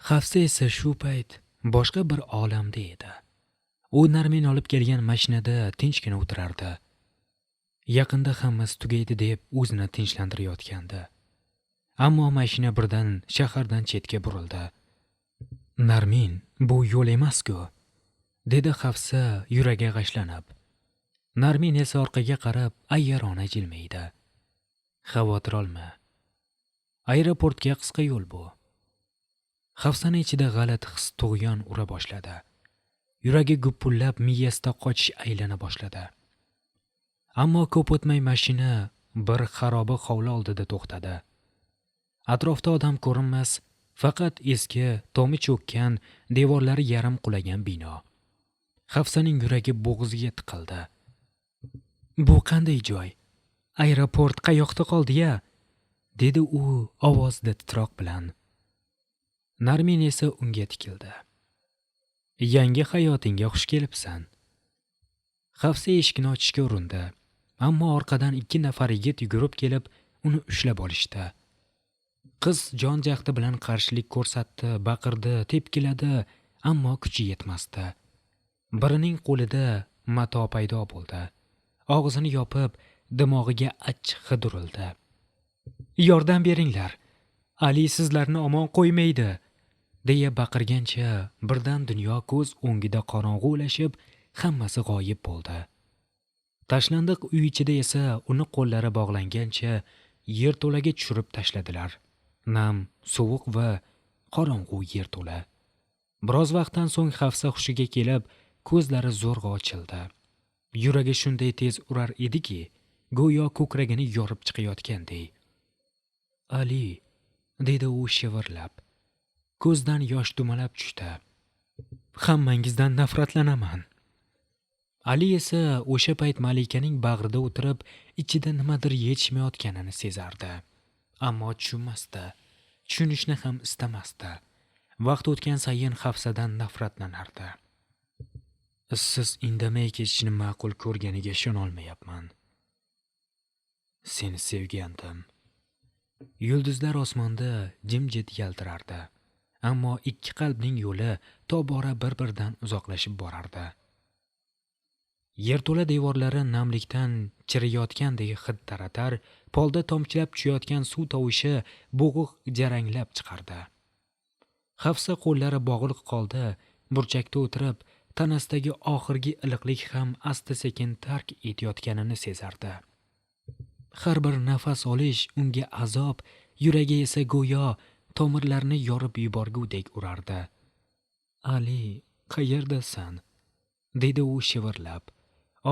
Hafsa esa shu payt boshqa bir olamda edi. U Narmin olib kelgan mashinada tinchgina o'tirardi. Yaqinda hammasi tugaydi deb o'zini tinchlantirayotgandi. Ammo mashina birdan shahardan chetga burildi. Narmin, bu yo'l emas-ku, dedi Hafsa yuragi g'ashlanib. Narmin esa orqaga qarab ayyarona jilmaydi. Xavotir olma. Aeroportga qisqa yo'l bu. Hafsani ichida g'alati his tug'yon ura boshladi. Yuragi gupullab miyasida qochish aylana boshladi. Ammo ko'p o'tmay mashina bir xaroba hovli oldida to'xtadi. Atrofda odam ko'rinmas, faqat eski, tomi cho'kkan, devorlari yarim qulagan bino. Hafsaning yuragi bo'g'ziga tiqildi. Bu qanday joy? Aeroport qayoqda qoldi-ya? Dedi u ovozida titroq bilan. Narmin esa unga tikildi. Yangi hayotingga xush kelibsan. Hafsa eshikni ochishga urindi, ammo orqadan 2 nafar yigit yugurib kelib uni ushlab olishdi. Qiz jon jahdi bilan qarshilik ko'rsatdi, baqirdi, tepkiladi, ammo kuchi yetmasdi. Birining qo'lida mato paydo bo'ldi. Og'zini yopib, dimog'iga achchiq hid urildi. Yordam beringlar. Ali sizlarni omon qo'ymaydi, deya baqirgancha birdan dunyo ko'z o'ngida qorong'ulashib, hammasi g'oyib bo'ldi. Tashlandiq uy ichida esa uni qo'llari bog'langancha yerto'laga tushirib tashladilar. Nam, sovuq va qorong'u yerto'la. Biroz vaqtdan so'ng Hafsa hushiga kelib, ko'zlari zo'rg'a ochildi. Yuragi shunday tez urar ediki, go'yo ko'kragini yorib chiqayotgandek. Ali, dedi u shivirlab. Ko'zdan yosh dumalab tushdi. Hammangizdan nafratlanaman. Ali esa o'sha payt Malikaning bag'rida o'tirib, ichida nimadir yetishmayotganini sezardi. Ammo tushunmasdi. Tushunishni ham istamasdi. Vaqt o'tgan sayin Hafsadan nafratlanardi. Siz indamay ketishni ma'qul ko'rganiga ishona olmayapman. Seni sevgandim. Yulduzlar osmonda jimjit yaltirardi. Ammo ikki qalbning yo'li tobora bir-biridan uzoqlashib borardi. Yerto'la devorlari namlikdan chiriyotgandek hid taratar, polda tomchilab tushayotgan suv tovushi bo'g'iq jaranglab chiqardi. Hafsa qo'llari bog'liq qoldi, burchakda o'tirib, tanasidagi oxirgi iliqlik ham asta-sekin tark etayotganini sezardi. Har bir nafas olish unga azob, yuragi esa go'yo tomirlarni yorib yuborgudek urardi. Ali, qayerdasan? Dedi u shivirlab.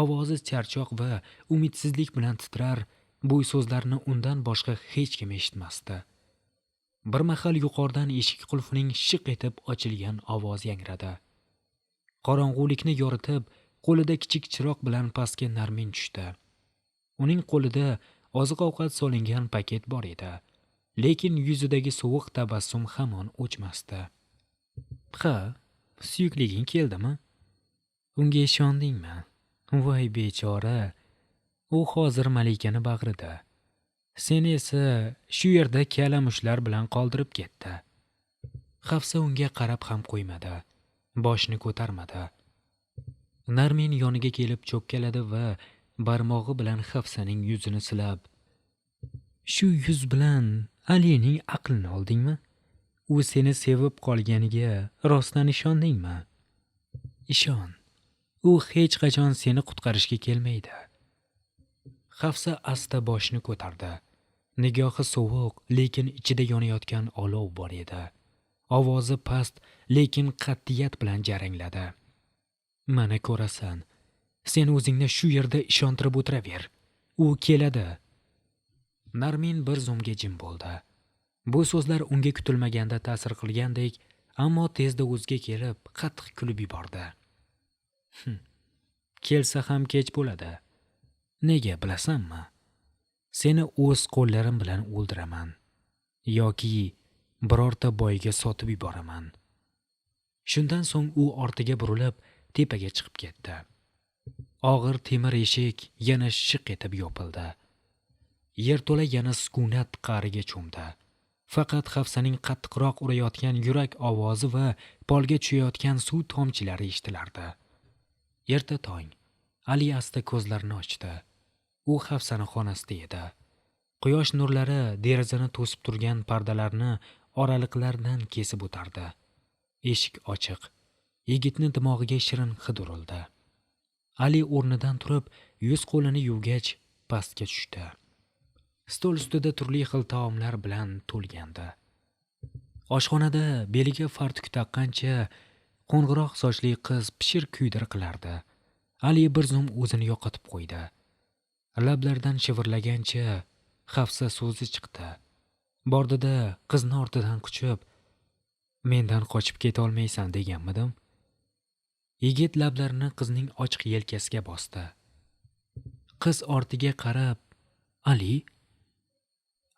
Ovozi charchoq va umidsizlik bilan titrar, bu so'zlarni undan boshqa hech kim eshitmasdi. Bir mahal yuqoridan eshik qulfining shiq etib ochilgan ovoz yangradi. Qorong'ulikni yoritib, qo'lida kichik chiroq bilan pastga Narmin tushdi. Uning qo'lida oziq-ovqat solingan paket bor edi, lekin yuzidagi sovuq tabassum hamon o'chmasdi. Ha, suyukliging keldimi? Unga ishondingmi? Voy bechora. U hozir Malikani bag'rida. Seni esa shu yerda kalamushlar bilan qoldirib ketdi. Hafsa unga qarab ham qo'ymadi. Boshni ko'tarmadi. Narmin yoniga kelib cho'kkaladi va barmog'i bilan Hafsaning yuzini silab, "Shu yuz bilan Alining aqlini oldingmi? U seni sevib qolganiga rostdan ishondingmi? Ishon. U hech qachon seni qutqarishga kelmaydi." Hafsa asta boshni ko'tardi. Nigohi sovuq, lekin ichida yonayotgan olov bor edi. Ovozi past, lekin qat'iyat bilan jarangladi. "Mana ko'rasan. Sen o'zingni shu yerda ishontirib o'tiraver. U keladi." Narmin bir zumga jim bo'ldi. Bu so'zlar unga kutilmaganda ta'sir qilgandek, ammo tezda o'ziga kelib, qattiq kulib yubordi. Kelsa ham kech bo'ladi. Nega bilasanmi? Seni o'z qo'llarim bilan o'ldiraman. Yoki birorta boyga sotib yuboraman. Shundan so'ng u ortiga burilib, tepaga chiqib ketdi. Og'ir temir eshik yana shiq etib yopildi. Yerto'la yana sukunat qa'riga cho'mdi. Faqat Hafsaning qattiqroq urayotgan yurak ovozi va polga tushayotgan suv tomchilari eshitilardi. Erta tong Ali asta ko'zlarini ochdi. U Hafsani xonasida edi. Quyosh nurlari derazani to'sib turgan pardalarni oraliqlardan kesib o'tardi. Eshik ochiq. Yigitni dimog'iga shirin hid urildi. Ali o'rnidan turib, yuz qo'lini yuvgach, pastga tushdi. Stol ustida turli xil taomlar bilan to'lgandi. Oshxonada beliga fartuk taqqancha qo'ng'iroq sochli qiz pishir kuydir qilardi. Ali bir zum o'zini yo'qotib qo'ydi. Lablaridan shivirlagancha Hafsa so'zi chiqdi. Bordida qizni ortidan quchib, "Mendan qochib keta olmaysan" deganmidim. Yigit lablarini qizning ochiq yelkasiga bosdi. Qiz ortiga qarab,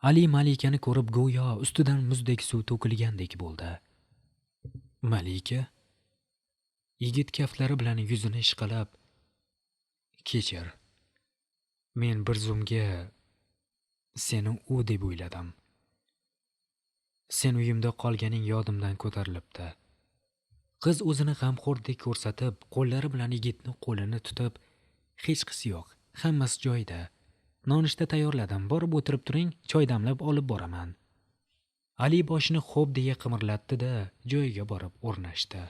Ali Malikani ko'rib go'yo ustidan muzdek suv to'kilgandek bo'ldi. "Malika?" Yigit kaftlari bilan yuzini ishqalab, "Kechir. Men bir zumga seni u deb o'yladim. Sen uyimda qolganing yodimdan ko'tarilibdi." Qiz o'zini g'amxo'rdek ko'rsatib, qo'llari bilan yigitni qo'lini tutib, "Hech qisi yo'q, hammasi joyida. Nonushta tayyorladim, borib o'tirib turing, choy damlab olib boraman." Ali boshini xo'p deya qimirlatdi-da, joyiga borib o'rnashdi.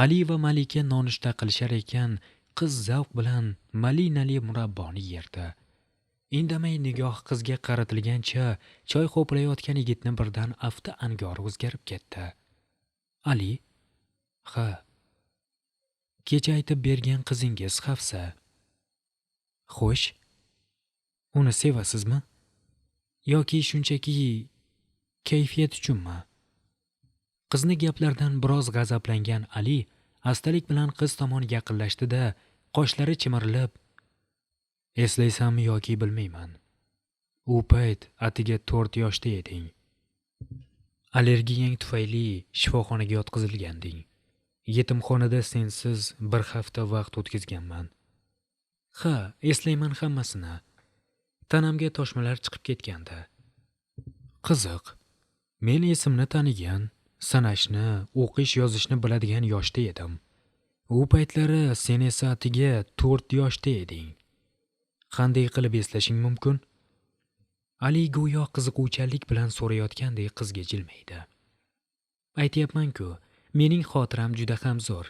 Ali va Malika nonushta qilishar ekan, qiz zavq bilan malinali murabboni yerdi. Indamay nigoh qizga qaratilgancha choy ho'playotgan yigitni birdan afti angori o'zgarib ketdi. "Ali?" "Ha. Kecha aytib bergan qizingiz Hafsa." "Xo'sh, uni sevasizmi? Yoki shunchaki kayfiyat uchunmi?" Qizni gaplaridan biroz g'azablangan Ali astalik bilan qiz tomon yaqinlashdi-da, qoshlari chimirilib, "Eslaysanmi yoki bilmayman. U payt atiga 4 yoshda eding. Allergiyang tufayli shifoxonaga yotqizilganding. Yetimxonada sensiz bir hafta vaqt o'tkazganman." "Ha, eslayman hammasini. Tanamga toshmalar chiqib ketgandi." "Qiziq. Men esimni tanigan, sanashni, o'qish yozishni biladigan yoshda edim. U paytlari sen esa atiga 4 yoshda eding. Qanday qilib eslashing mumkin?" Ali go'yo qiziquvchanlik bilan so'rayotgandek qizga jilmaydi. "Aytyapman-ku, mening xotiram juda ham zo'r",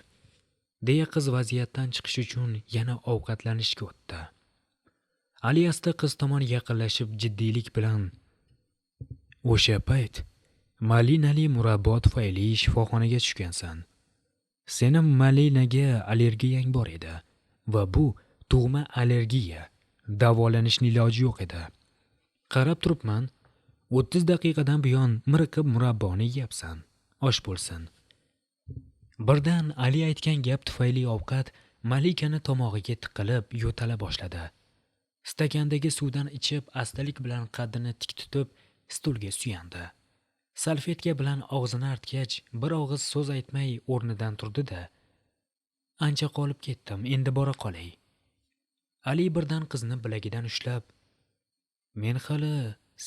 deya qiz vaziyatdan chiqish uchun yana ovqatlanishga o'tdi. Ali asta qiz tomon yaqinlashib jiddiylik bilan, "O'sha payt malinali murabbo tufayli shifoxonaga tushgansan. Seni malinaga allergiyang bor edi va bu tug'ma allergiya. Davolanishning iloji yo'q edi. Qarab turibman, 30 daqiqadan buyon miriqib murabboni yeyapsan. Osh bo'lsin." Birdan Ali aytgan gap tufayli ovqat Malikani tomog'iga tiqilib yo'tala boshladi. Stakandagi suvdan ichib, astalik bilan qaddini tik tutib, stulga suyandi. Salfetka bilan og'zini artgach, bir og'iz so'z aytmay o'rnidan turdi-da, "Ancha qolib ketdim, endi bora qolay." Ali birdan qizni bilagidan ushlab, "Men hali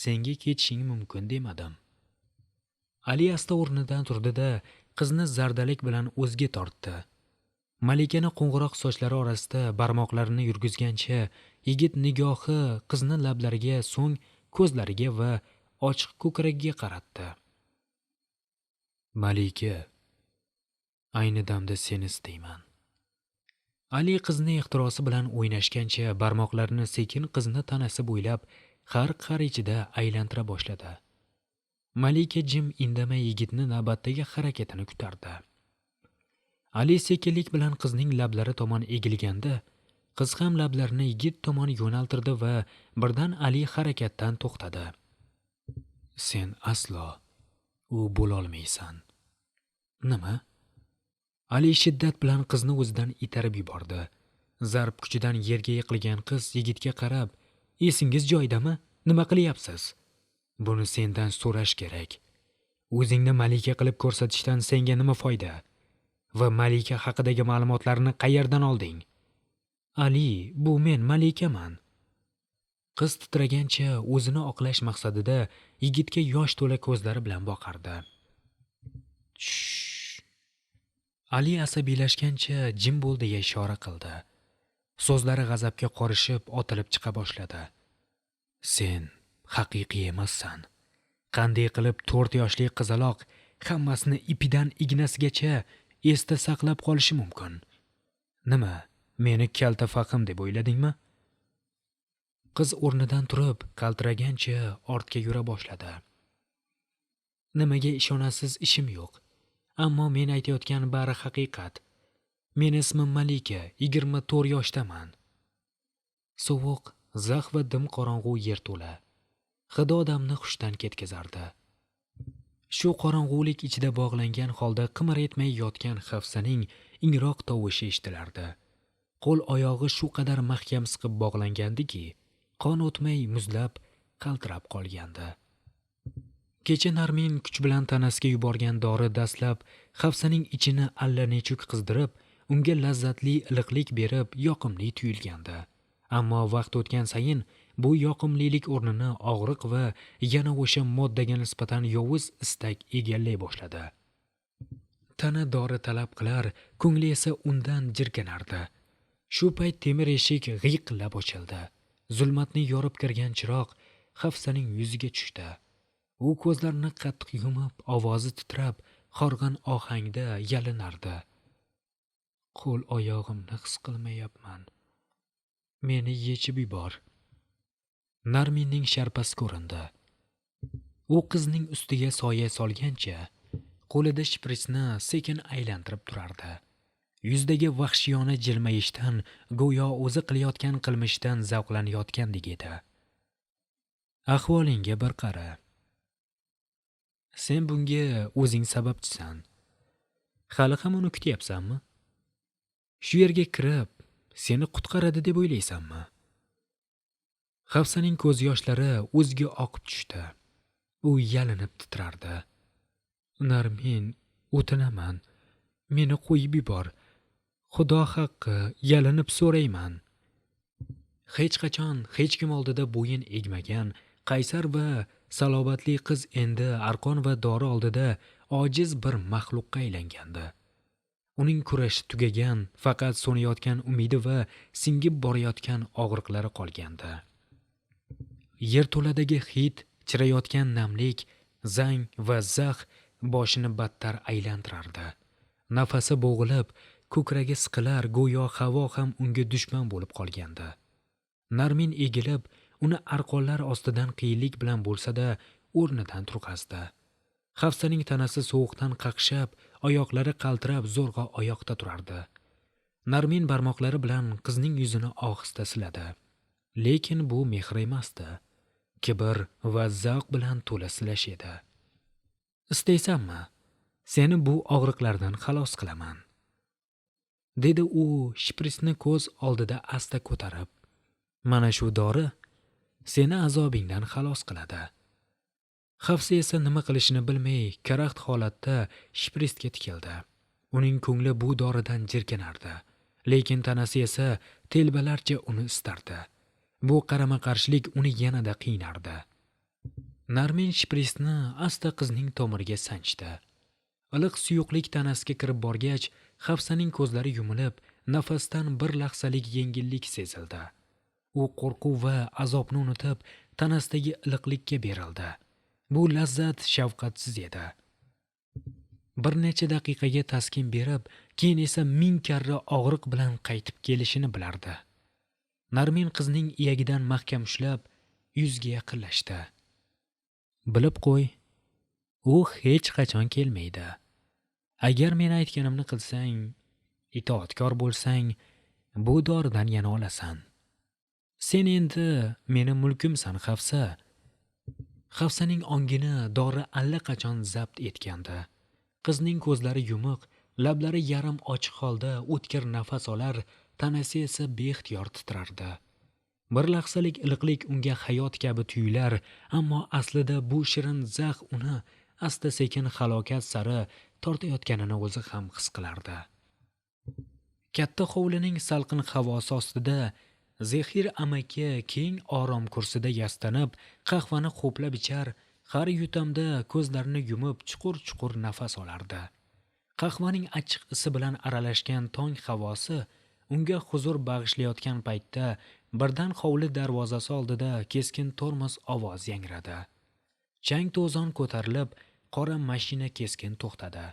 senga ketishing mumkin demadim." Ali asta o'rnidan turdi-da, qizni zardalik bilan o'ziga tortdi. Malikani qo'ng'iroq sochlari orasida barmoqlarini yurgizgancha, yigit nigohi qizni lablariga, so'ng ko'zlariga va ochiq ko'kragiga qaratdi. "Malika, ayni damda seni istayman." Ali qizni ehtirosi bilan o'ynashgancha barmoqlarini sekin qizni tanasi bo'ylab har ichida aylantira boshladi. Malika jim indamay yigitni navbatdagi harakatini kutardi. Ali sekinlik bilan qizning lablari tomon egilganda, qiz ham lablarini yigit tomon yo'naltirdi va birdan Ali harakatdan to'xtadi. "Sen aslo u bo'lolmaysan." "Nima?" Ali shiddat bilan qizni o'zidan itarib yubordi. Zarb kuchidan yerga yiqilgan qiz yigitga qarab, "Esingiz joyidami? Nima qilyapsiz? Buni sendan so'rash kerak. O'zingni malika qilib ko'rsatishdan senga nima foyda? Va malika haqidagi ma'lumotlarni qayerdan olding?" "Ali, bu men malikaman." Qiz titragancha o'zini oqlash maqsadida yigitga yosh to'la ko'zlari bilan boqardi. Shh. Ali asabiylashgancha jim bo'l deya ishora qildi. So'zlari g'azabga qorishib otilib chiqa boshladi. Sen haqiqiy emassan. Qanday qilib 4 yoshli qizaloq hammasini ipidan ignasigacha esda saqlab qolishi mumkin? Nima, meni kalta fahim deb o'yladingmi? Qiz o'rnidan turib, qaltiragancha ortga yura boshladi. Nimaga ishonasiz ishim yo'q. Ammo men aytayotgan bari haqiqat. Men ismim Malika, 24 yoshdaman. Sovuq, zax va dim qorong'u yerto'la. Hidi odamni hushdan ketkazardi. Shu qorong'ulik ichida bog'langan holda qimir etmay yotgan Hafsaning ingroq tovushi eshitilardi. Qo'l oyog'i shu qadar mahkam siqib bog'langandiki, qon o'tmay muzlab, qaltirab qolgandi. Kecha Narmin kuch bilan tanasiga yuborgan dori dastlab Hafsaning ichini allanechuk qizdirib, unga lazzatli iliqlik berib, yoqimli tuyulgandi. Ammo vaqt o'tgan sayin bu yoqimlilik o'rnini og'riq va yana o'sha moddaga nisbatan yovuz istak egallay boshladi. Tana dori talab qilar, ko'ngli esa undan jirkanardi. Shu payt temir eshik g'iyqillab ochildi. Zulmatni yorib kirgan chiroq Hafsaning yuziga tushdi. U ko'zlarini qattiq yumib, ovozi titrab, horg'in ohangda yalinardi. Qo'l oyog'imni his qilmayapman. Meni yechib yubor. Narminning sharpasi ko'rindi. U qizning ustiga soya solgancha qo'lida shpritsni sekin aylantirib turardi. Yuzdagi vahshiyona jilmayishdan go'yo o'zi qilayotgan qilmishdan zavqlanayotgandek edi. Ahvolingga bir qara. Sen bunga o'zing sababchisan. Hali ham uni kutyapsanmi? Shu yerga kirib, seni qutqaradi deb o'ylaysanmi? Hafsaning ko'z yoshlari o'ziga oqib tushdi. U yalinib titrardi. Narmin, o'tinaman. Meni qo'yib yubor. Xudo haqqi, yalinib so'rayman. Hech qachon hech kim oldida bo'yin egmagan qaysar va salobatli qiz endi arqon va dori oldida ojiz bir maxluqqa aylangandi. Uning kurashi tugagan, faqat so'nayotgan umidi va singib borayotgan og'riqlari qolgandi. Yerto'ladagi hid, chirayotgan namlik, zang va zax boshini battar aylantirardi. Nafasi bo'g'ilib, ko'kragi siqilar, go'yo havo ham unga dushman bo'lib qolgandi. Narmin egilib, uni arqonlar ostidan qiyinlik bilan bo'lsa-da o'rnidan turg'azdi. Hafsaning tanasi sovuqdan qaqshab, oyoqlari qaltirab zo'rg'a oyoqda turardi. Narmin barmoqlari bilan qizning yuzini ohista siladi. Lekin bu mehr emasdi. Kibr va zavq bilan to'la silash edi. Istaysanmi? Seni bu og'riqlardan xalos qilaman. Dedi u shpritsni ko'z oldida asta ko'tarib. Mana shu dori seni azobingdan xalos qiladi. Hafsa esa nima qilishini bilmay, karaxt holatda shpritsga tikildi. Uning ko'ngli bu doridan jirkanardi, lekin tanasi esa telbalarcha uni istardi. Bu qarama-qarshilik uni yanada qiynardi. Narmin shpritsni asta qizning tomiriga sanchdi. Iliq suyuqlik tanasiga kirib borgach, Hafsaning ko'zlari yumilib, nafasdan bir lahzalik yengillik sezildi. U qo'rquv va azobni unutib, tanasidagi iliqlikka berildi. Bu lazzat shafqatsiz edi. Bir necha daqiqaga taskin berib, keyin esa 1000 karra og'riq bilan qaytib kelishini bilardi. Narmin qizning iyagidan mahkam ushlab, yuzga yaqinlashdi. Bilib qo'y, u hech qachon kelmaydi. Agar men aytganimni qilsang, itoatkor bo'lsang, bu doridan yana olasan. Sen endi meni mulkimsan, Hafsa. Hafsaning ongini dori allaqachon zabt etgandi. Qizning ko'zlari yumuq, lablari yarim ochiq holda o'tkir nafas olar, tanasi esa beixtiyor titrardi. Bir lahzalik iliqlik unga hayot kabi tuyular, ammo aslida bu shirin zax uni asta-sekin halokat sari tortayotganini o'zi ham his qilardi. Katta hovlining salqin havosi ostida Zehir amaki keng orom kursida yastanib, qahvani xo'plab ichar, har yutamda ko'zlarini yumib chuqur-chuqur nafas olardi. Qahvaning achchiq isi bilan aralashgan tong havosi unga huzur bag'ishlayotgan paytda birdan hovli darvozasi oldida keskin tormoz ovoz yangradi. Chang to'zon ko'tarilib, qora mashina keskin to'xtadi.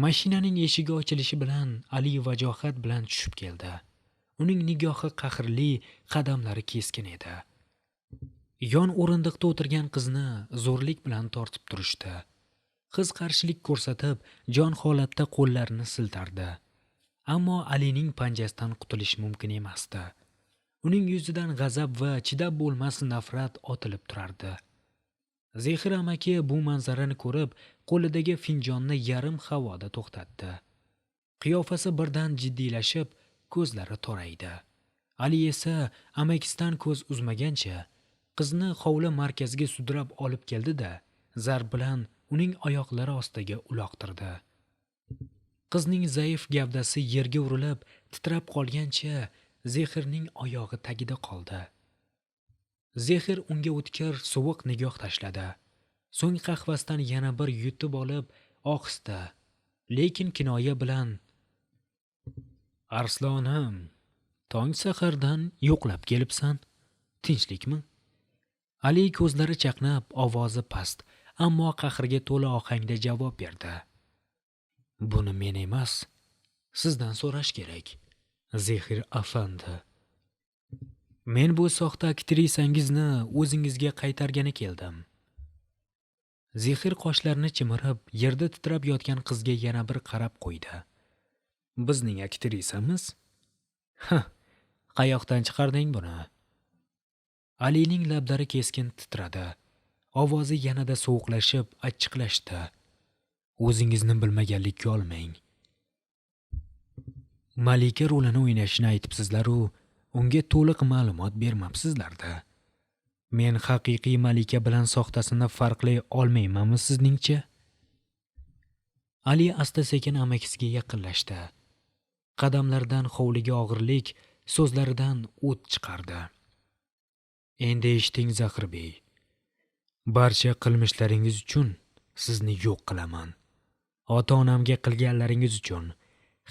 Mashinaning eshigi ochilishi bilan Ali vajohat bilan tushib keldi. Uning nigohi qahrli, qadamlari keskin edi. Yon o'rindiqda o'tirgan qizni zo'rlik bilan tortib turishdi. Qiz qarshilik ko'rsatib, jon holatda qo'llarini siltardi. Ammo Alining panjasidan qutulish mumkin emasdi. Uning yuzidan g'azab va chidab bo'lmas nafrat otilib turardi. Zehir amaki bu manzarani ko'rib, qo'lidagi finjonni yarim havoda to'xtatdi. Qiyofasi birdan jiddiylashib, ko'zlari toraydi. Ali esa amakisidan ko'z uzmagancha qizni hovli markaziga sudrab olib keldi-da, zarb bilan uning oyoqlari ostiga uloqtirdi. Qizning zaif gavdasi yerga urilib, titrab qolgancha Zehirning oyog'i tagida qoldi. Zehir unga o'tkir, sovuq nigoh tashladi. So'ng qahvasidan yana bir yutib olib, ohista, lekin kinoya bilan: "Arslonim, tong sahardan yo'qlab kelibsan. Tinchlikmi?" Ali ko'zlari chaqnab, ovozi past, ammo qahrga to'la ohangda javob berdi. "Buni men emas, sizdan so'rash kerak, Zehir afandi. Men bu soxta aktrisangizni o'zingizga qaytargani keldim." Zehir qoshlarini chimirib, yerda titrab yotgan qizga yana bir qarab qo'ydi. "Bizning aktrisamiz? Qayoqdan chiqarding buni?" Alining lablari keskin titradi. Ovozi yanada sovuqlashib, achchiqlashdi. "O'zingizni bilmaganlikka olmang. Malika rolini o'ynashini aytibsizlar-u, unga to'liq ma'lumot bermabsizlar-da. Men haqiqiy Malika bilan soxtasini farqlay olmaymanmi sizningcha?" Ali asta-sekin amakisiga yaqinlashdi. Qadamlaridan hovliga og'irlik, so'zlaridan o't chiqardi. "Endi eshiting Zahirbey. Barcha qilmishlaringiz uchun sizni yo'q qilaman. Ota-onamga qilganlaringiz uchun,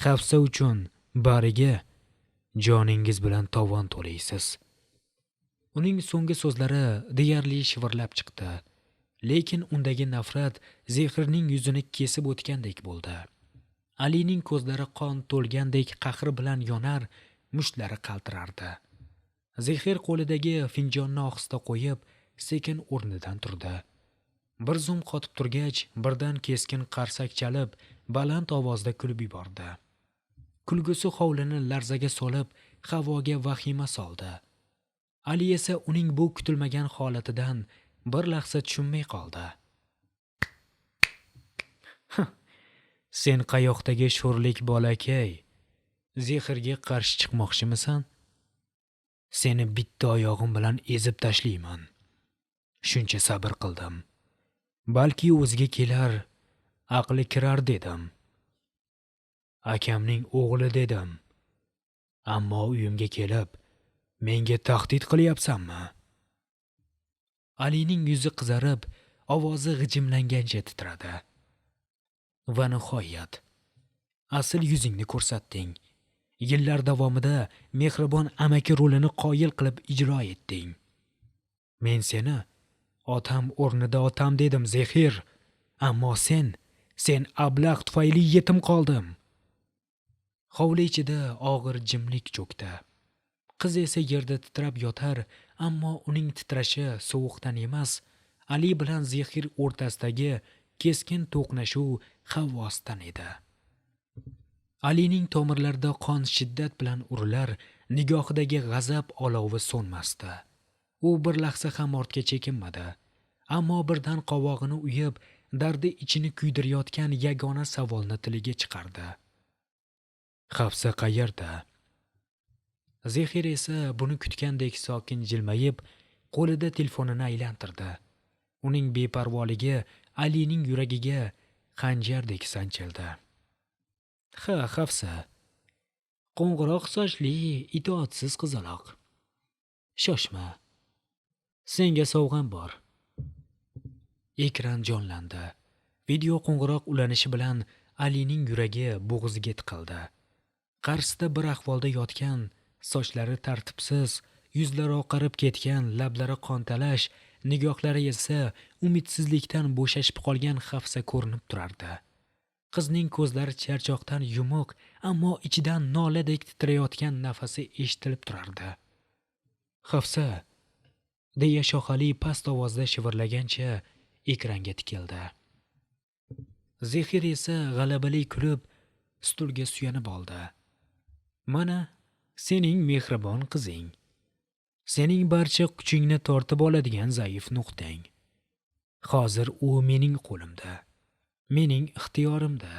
Hafsa uchun bariga joningiz bilan tovon to'laysiz." Uning so'nggi so'zlari deyarli shivirlab chiqdi, lekin undagi nafrat Zehirning yuzini kesib o'tgandek bo'ldi. Alining ko'zlari qon to'lgandek qahri bilan yonar, mushtlari qaltirardi. Zehir qo'lidagi finjonni ohista qo'yib, sekin o'rnidan turdi. Bir zum qotib turgach, birdan keskin qarsak chalib, baland ovozda kulib yubordi. Kulgusi hovlini larzaga solib, havoga vahima soldi. Ali esa uning bu kutilmagan holatidan bir lahza tushunmay qoldi. "Sen qayoqdagi sho'rlik bolakay? Zehirga qarshi chiqmoqchimisan? Seni bitta oyog'im bilan ezib tashlayman. Shuncha sabr qildim. Balki o'ziga kelar, aqli kirar dedim. Akamning o'g'li dedim. Ammo uyimga kelib, menga tahdid qilyapsanmi?" Alining yuzi qizarib, ovozi g'ijimlangancha titradi. "Va nihoyat, asl yuzingni ko'rsatding. Yillar davomida mehribon amaki rolini qoyil qilib ijro etding. Men seni otam o'rnida otam dedim Zehir, ammo sen ablah tufayli yetim qoldim." Hovli ichida og'ir jimlik cho'kdi. Qiz esa yerda titrab yotar, ammo uning titrashi sovuqdan emas, Ali bilan Zehir o'rtasidagi keskin to'qnashuv havvosdan edi. Alining tomirlarida qon shiddat bilan urilar, nigohidagi g'azab olovi so'nmasdi. U bir lahza ham ortga chekinmadi, ammo birdan qovog'ini uyib, dardi ichini kuydirayotgan yagona savolni tiliga chiqardi. "Hafsa qayerda?" Zehir esa buni kutgandek sokin jilmayib, qo'lida telefonini aylantirdi. Uning beparvoligi Alining yuragiga xanjardek sanchildi. "Ha, Hafsa, Qo'ng'iroq sochli, itoatsiz qizaloq. Shoshma. Senga sovg'am bor. Ekran jonlandi. Video qo'ng'iroq ulanishi bilan Alining yuragi bo'g'ziga tiqildi. Qarshisida bir ahvolda yotgan, sochlari tartibsiz, yuzlari oqarib ketgan, lablari qontalash, nigohlari esa umidsizlikdan bo'shashib qolgan Hafsa ko'rinib turardi. Qizning ko'zlari charchoqdan yumuq, ammo ichidan noladek titrayotgan nafasi eshitilib turardi. Hafsa deya Shohali past ovozda shivirlagancha ekranga tikildi. Zehir esa g'alabali kulib stulga suyanib oldi. Mana sening mehribon qizing. Sening barcha kuchingni tortib oladigan zaif nuqtang. Hozir u mening qo'limda, mening ixtiyorimda.